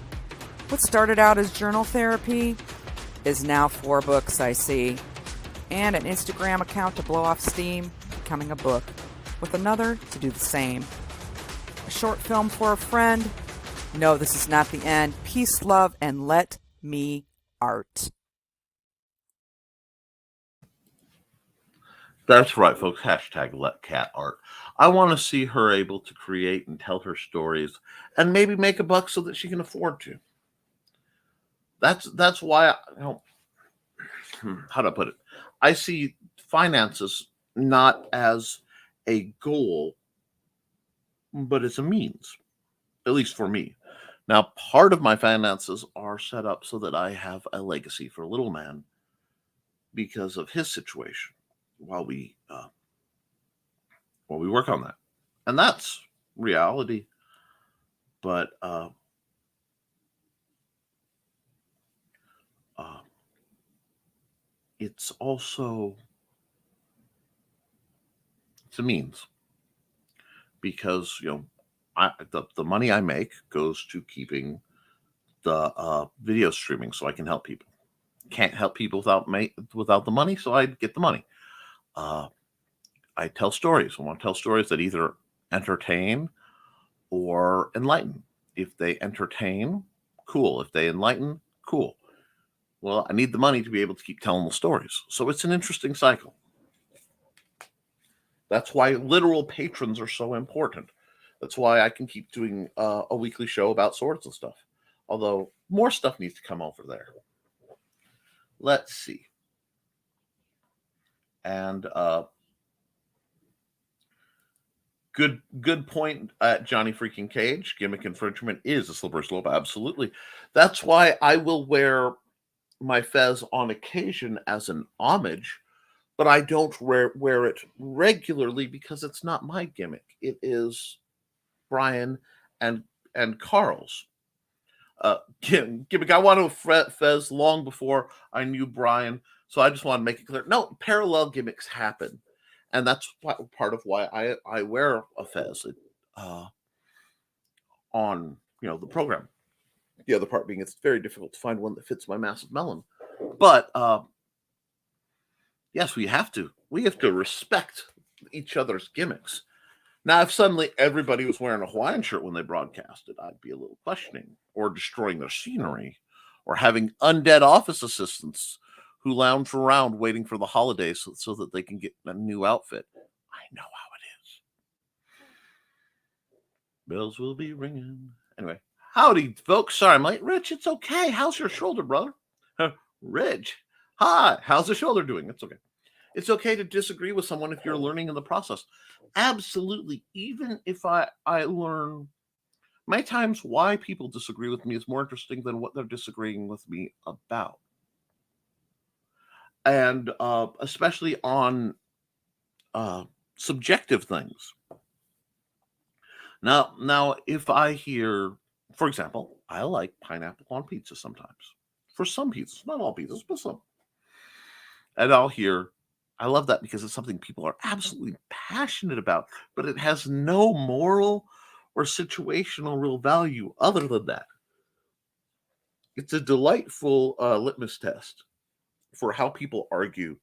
What started out as journal therapy is now 4 books, I see, and an Instagram account to blow off steam, becoming a book, with another to do the same. A short film for a friend. No, this is not the end. Peace, love, and let me art. That's right, folks. Hashtag let Kat art. I want to see her able to create and tell her stories and maybe make a buck so that she can afford to. That's why how do I put it? I see finances not as a goal, but it's a means, at least for me. Now, part of my finances are set up so that I have a legacy for little man because of his situation while we work on that. And that's reality. But it's also It's a means. Because, the money I make goes to keeping the video streaming so I can help people. Can't help people without the money, so I get the money. I tell stories. I want to tell stories that either entertain or enlighten. If they entertain, cool. If they enlighten, cool. Well, I need the money to be able to keep telling the stories. So it's an interesting cycle. That's why literal patrons are so important. That's why I can keep doing a weekly show about swords and stuff. Although more stuff needs to come over there. Let's see. And good point at Johnny freaking Cage. Gimmick infringement is a slippery slope. Absolutely. That's why I will wear my fez on occasion as an homage, but I don't wear it regularly because it's not my gimmick. It is Brian and Carl's. Gimmick. I want to fez long before I knew Brian, so I just want to make it clear. No, parallel gimmicks happen. And that's part of why I wear a fez on the program. The other part being it's very difficult to find one that fits my massive melon. But yes, we have to respect each other's gimmicks. Now, if suddenly everybody was wearing a Hawaiian shirt when they broadcasted, I'd be a little questioning, or destroying their scenery, or having undead office assistants who lounge around waiting for the holidays so that they can get a new outfit. I know how it is. Bells will be ringing. Anyway, howdy, folks. Sorry, I'm late. Rich, it's okay. How's your shoulder, brother? Rich, hi. How's the shoulder doing? It's okay. It's okay to disagree with someone if you're learning in the process. Absolutely. Even if I learn, many times why people disagree with me is more interesting than what they're disagreeing with me about. And especially on subjective things. Now, if I hear, for example, I like pineapple on pizza sometimes. For some pizzas, not all pizzas, but some. And I'll hear, I love that because it's something people are absolutely passionate about, but it has no moral or situational real value other than that. It's a delightful litmus test for how people argue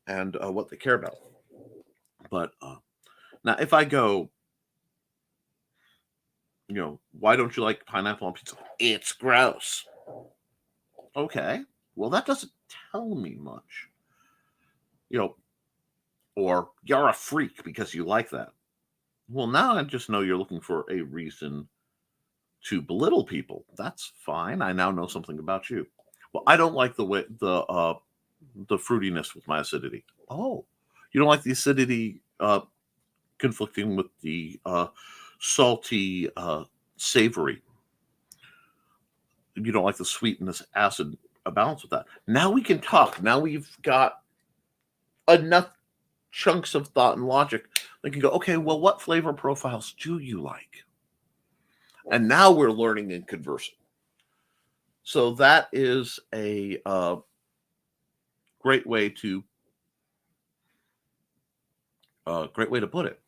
and what they care about. But now, if I go, why don't you like pineapple on pizza? It's gross. Okay, well, that doesn't tell me much. Or you're a freak because you like that. Well, now I just know you're looking for a reason to belittle people. That's fine. I now know something about you. Well, I don't like the way the fruitiness with my acidity. Oh, you don't like the acidity conflicting with the salty, savory. You don't like the sweetness, acid, a balance with that. Now we can talk. Now we've got enough chunks of thought and logic that can go, okay, well, what flavor profiles do you like? And now we're learning and conversing. So that is a great way to put it.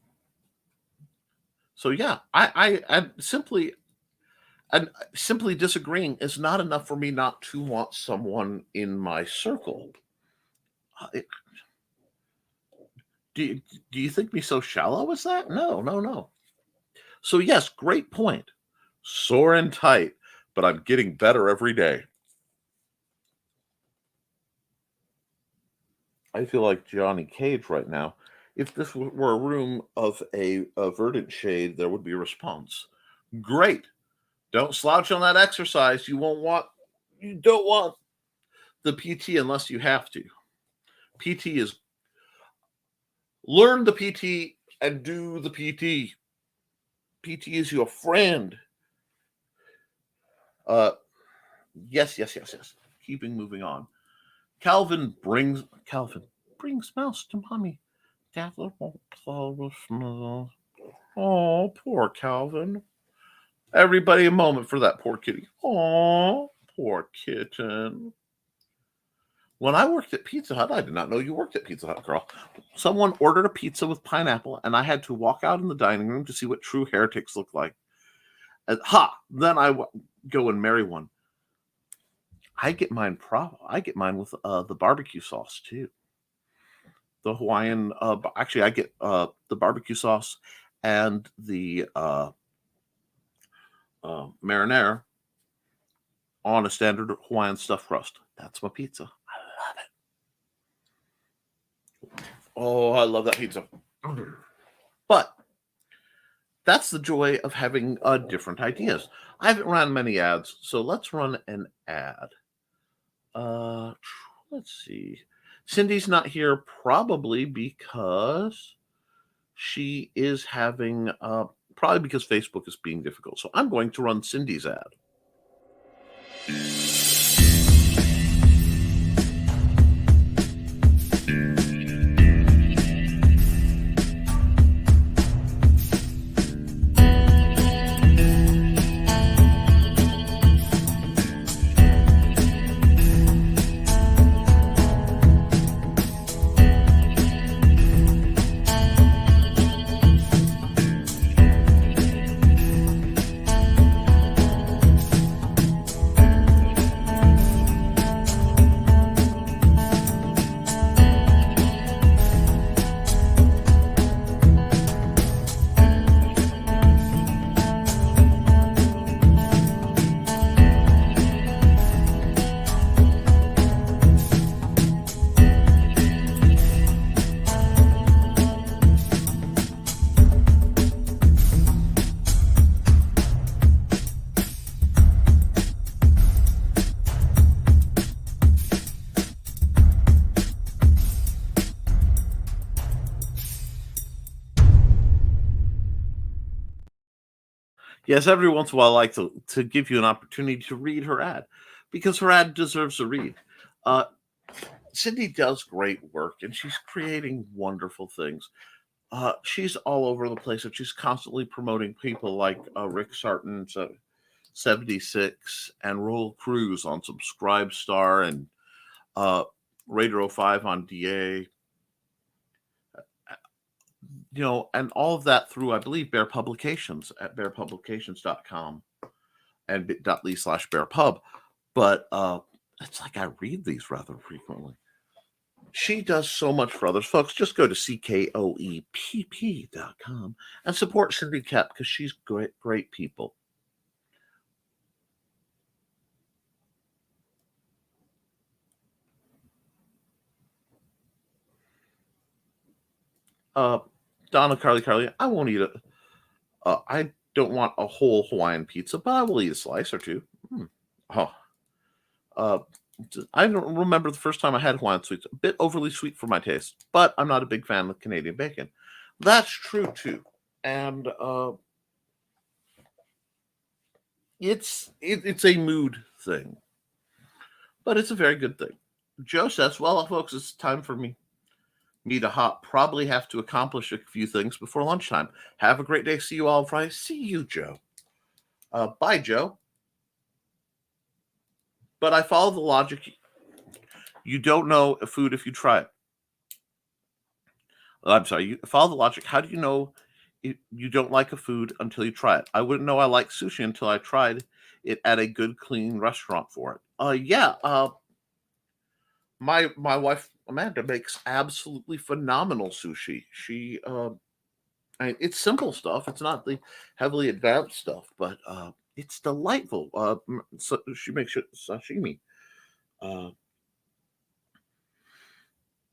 So yeah, I simply disagreeing is not enough for me not to want someone in my circle. Do you think me so shallow as that? No. So yes, great point. Sore and tight, but I'm getting better every day. I feel like Johnny Cage right now. If this were a room of a verdant shade, there would be a response. Great. Don't slouch on that exercise. You don't want the PT unless you have to. PT is learn the PT and do the PT. PT is your friend. Yes. Keeping moving on. Calvin brings mouse to mommy. Oh, poor Calvin. Everybody a moment for that poor kitty. Oh, poor kitten. When I worked at Pizza Hut, I did not know you worked at Pizza Hut, Carl. Someone ordered a pizza with pineapple, and I had to walk out in the dining room to see what true heretics look like. And then I go and marry one. I get mine with the barbecue sauce too. The Hawaiian, actually, I get the barbecue sauce and the marinara on a standard Hawaiian stuffed crust. That's my pizza. I love it. Oh, I love that pizza. But that's the joy of having different ideas. I haven't run many ads, so let's run an ad. Let's see. Cindy's not here probably because she is having, probably because Facebook is being difficult. So I'm going to run Cindy's ad. Yes, every once in a while I like to give you an opportunity to read her ad because her ad deserves a read. Cindy does great work and she's creating wonderful things. She's all over the place and she's constantly promoting people like Rick Sarton's 76 and Roll Cruz on Subscribe Star and Raider 05 on DA. And all of that through, I believe, Bear Publications at bearpublications.com and bit.ly/bearpub. But it's like I read these rather frequently. She does so much for others. Folks, just go to CKOEPP.com and support Cindy Koepp because she's great people. Donna Carly, I won't eat it. I don't want a whole Hawaiian pizza, but I will eat a slice or two. I don't remember the first time I had Hawaiian sweets. A bit overly sweet for my taste, but I'm not a big fan of Canadian bacon. That's true too, and it's a mood thing, but it's a very good thing. Joe says, "Well, folks, it's time for me to probably have to accomplish a few things before lunchtime. Have a great day. See you all on Friday." See you, Joe. Bye, Joe. But I follow the logic. You don't know a food if you try it. I'm sorry. You follow the logic. How do you know you don't like a food until you try it? I wouldn't know I like sushi until I tried it at a good, clean restaurant for it. My wife Amanda makes absolutely phenomenal sushi. It's simple stuff. It's not the heavily advanced stuff, but it's delightful. So she makes it sashimi,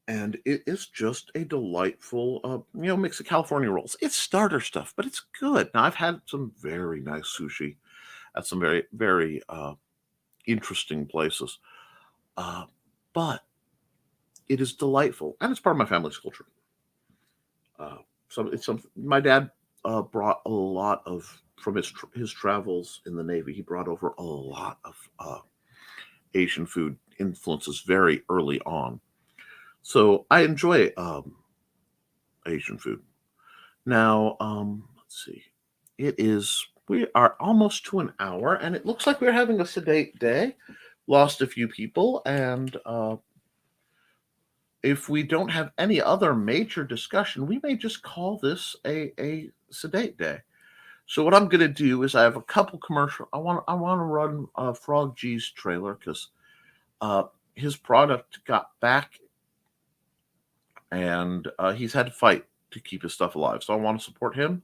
and it is just a delightful, mix of California rolls. It's starter stuff, but it's good. Now I've had some very nice sushi at some very, very interesting places, but it is delightful, and it's part of my family's culture. So it's something my dad brought a lot of from his travels in the Navy. He brought over a lot of Asian food influences very early on. So I enjoy Asian food. Now, let's see. We are almost to an hour, and it looks like we're having a sedate day. Lost a few people, and if we don't have any other major discussion, we may just call this a sedate day. So what I'm going to do is I have a couple commercial. I want to run Frog G's trailer because his product got back, and he's had to fight to keep his stuff alive. So I want to support him,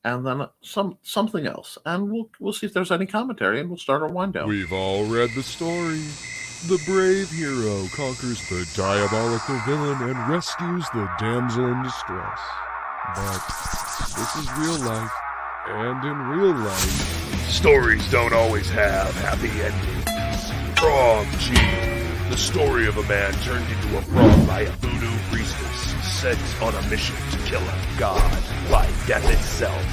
and then something else, and we'll see if there's any commentary, and we'll start our wind down. We've all read the story. The brave hero conquers the diabolical villain and rescues the damsel in distress. But this is real life, and in real life, stories don't always have happy endings. Frog G, the story of a man turned into a frog by a voodoo priestess sent on a mission to kill a god by death itself.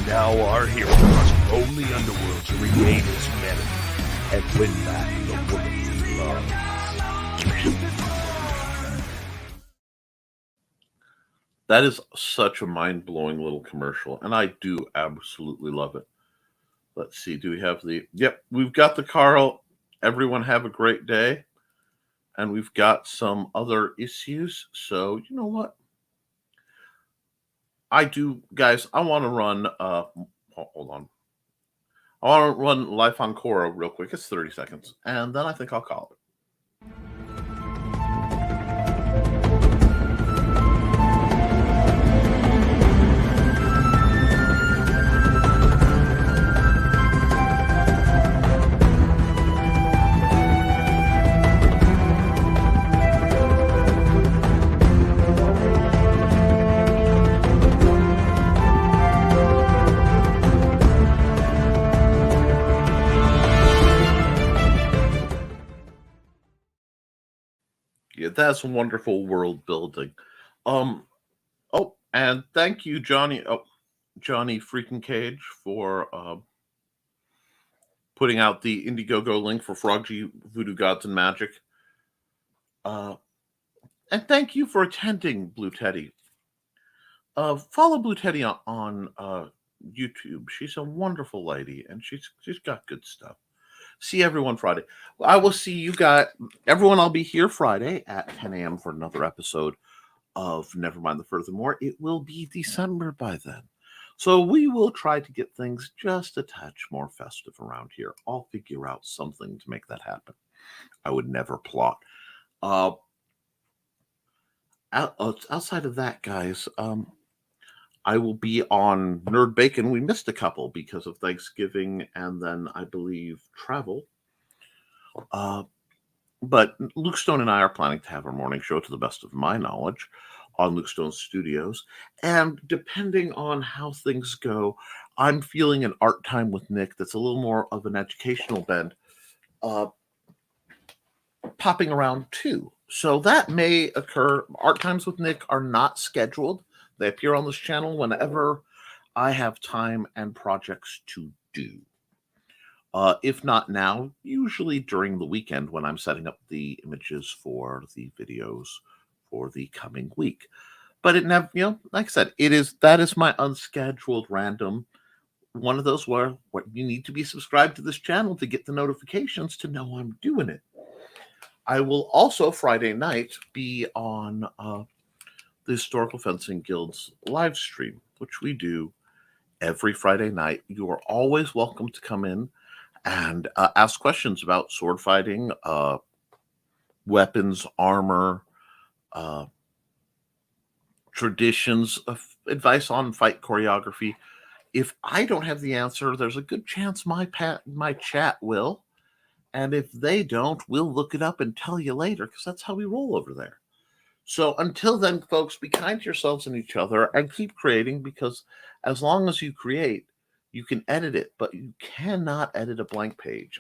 Now our hero must roam the underworld to regain his humanity and win back the woman he loves. That is such a mind-blowing little commercial, and I do absolutely love it. Let's see, do we have the... Yep, we've got the Carl, everyone have a great day. And we've got some other issues. So, you know what? I do, guys, I want to run... hold on. I want to run Life on Korra real quick. It's 30 seconds. And then I think I'll call it. Yeah, that's wonderful world building. Oh, and thank you, Johnny freaking Cage, for putting out the Indiegogo link for Frog G Voodoo Gods and Magic. And thank you for attending, Blue Teddy. Follow Blue Teddy on YouTube. She's a wonderful lady, and she's got good stuff. See everyone Friday. I will see you guys. Everyone, I'll be here Friday at 10 a.m. for another episode of Nevermind the Furthermore. It will be December by then. So we will try to get things just a touch more festive around here. I'll figure out something to make that happen. I would never plot. Outside of that, guys, I will be on Nerd Bacon. We missed a couple because of Thanksgiving and then, I believe, travel. But Luke Stone and I are planning to have our morning show, to the best of my knowledge, on Luke Stone Studios. And depending on how things go, I'm feeling an art time with Nick that's a little more of an educational bend popping around too. So that may occur. Art times with Nick are not scheduled. They appear on this channel whenever I have time and projects to do. If not now, usually during the weekend when I'm setting up the images for the videos for the coming week. But it never, like I said, that is my unscheduled random one of those where you need to be subscribed to this channel to get the notifications to know I'm doing it. I will also Friday night be on the Historical Fencing Guild's live stream, which we do every Friday night. You are always welcome to come in and ask questions about sword fighting, weapons, armor, traditions, advice on fight choreography. If I don't have the answer, there's a good chance my chat will. And if they don't, we'll look it up and tell you later, because that's how we roll over there. So until then, folks, be kind to yourselves and each other and keep creating, because as long as you create, you can edit it, but you cannot edit a blank page.